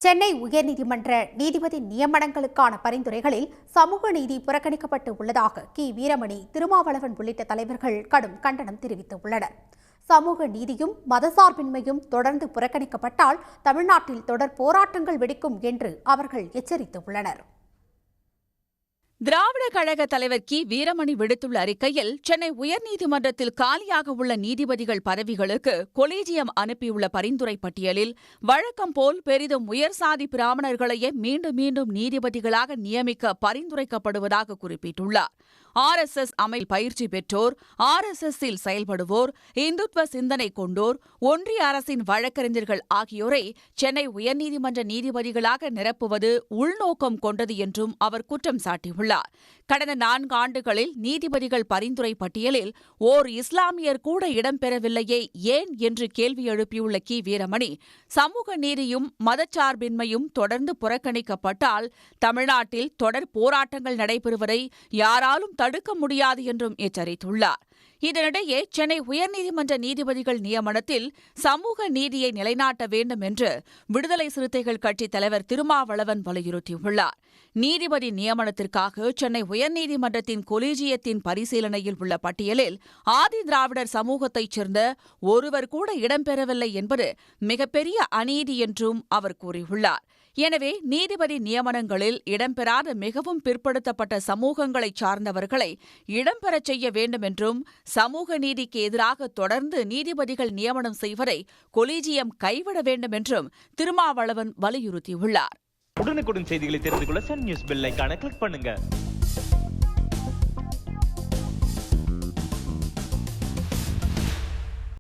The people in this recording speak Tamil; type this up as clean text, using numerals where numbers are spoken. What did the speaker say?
சென்னை உயர்நீதிமன்ற நீதிபதி நியமனங்களுக்கான பரிந்துரைகளில் சமூக நீதி புறக்கணிக்கப்பட்டு உள்ளதாக வீரமணி, திருமாவளவன் உள்ளிட்ட தலைவர்கள் கடும் கண்டனம் தெரிவித்துள்ளனர். சமூக நீதியும் மதசார்பின்மையும் தொடர்ந்து புறக்கணிக்கப்பட்டால் தமிழ்நாட்டில் தொடர் போராட்டங்கள் வெடிக்கும் என்று அவர்கள் எச்சரித்துள்ளனர். திராவிட கழக தலைவர் வீரமணி விடுத்துள்ள அறிக்கையில், சென்னை உயர்நீதிமன்றத்தில் காலியாக உள்ள நீதிபதிகள் பதவிகளுக்கு கொலீஜியம் அனுப்பியுள்ள பரிந்துரை பட்டியலில் வழக்கம் போல் பெரிதும் உயர்சாதி பிராமணர்களையே மீண்டும் மீண்டும் நீதிபதிகளாக நியமிக்க பரிந்துரைக்கப்படுவதாக குறிப்பிட்டுள்ளார். RSS அமைப்பில் பயிற்சி பெற்றோர், RSSல் செயல்படுவோர், இந்துத்துவ சிந்தனை கொண்டோர், ஒன்றிய அரசின் வழக்கறிஞர்கள் ஆகியோரை சென்னை உயர்நீதிமன்ற நீதிபதிகளாக நிரப்புவது உள்நோக்கம் கொண்டது என்றும் அவர் குற்றம் சாட்டியுள்ளார். கடந்த 4 ஆண்டுகளில் நீதிபதிகள் பரிந்துரை பட்டியலில் ஓர் இஸ்லாமியர் கூட இடம்பெறவில்லையே ஏன் என்று கேள்வி எழுப்பியுள்ள வீரமணி, சமூக நீதியும் மதச்சார்பின்மையும் தொடர்ந்து புறக்கணிக்கப்பட்டால் தமிழ்நாட்டில் தொடர் போராட்டங்கள் நடைபெறுவதை யாராலும் தடுக்க முடியாது என்றும் எச்சரித்துள்ளார். இதனிடையே சென்னை உயர்நீதிமன்ற நீதிபதிகள் நியமனத்தில் சமூக நீதியை நிலைநாட்ட வேண்டும் என்று விடுதலை சிறுத்தைகள் கட்சித் தலைவர் திருமாவளவன் வலியுறுத்தியுள்ளார். நீதிபதி நியமனத்திற்காக சென்னை உயர்நீதிமன்றத்தின் கொலீஜியத்தின் பரிசீலனையில் உள்ள பட்டியலில் ஆதி திராவிடர் சமூகத்தைச் சேர்ந்த ஒருவர் கூட இடம்பெறவில்லை என்பது மிகப்பெரிய அநீதி என்றும் அவர் கூறியுள்ளார். எனவே நீதிபதி நியமனங்களில் இடம்பெறாத மிகவும் பிற்படுத்தப்பட்ட சமூகங்களைச் சார்ந்தவர்களை இடம்பெறச் செய்ய வேண்டும் என்றும், சமூக நீதிக்கு எதிராக தொடர்ந்து நீதிபதிகள் நியமனம் செய்வதை கொலீஜியம் கைவிட வேண்டும் என்றும் திருமாவளவன் வலியுறுத்தியுள்ளார். உடனுக்குடன் செய்திகளை தெரிந்து கொள்ள சன் நியூஸ் பெல் ஐகானை கிளிக் பண்ணுங்க.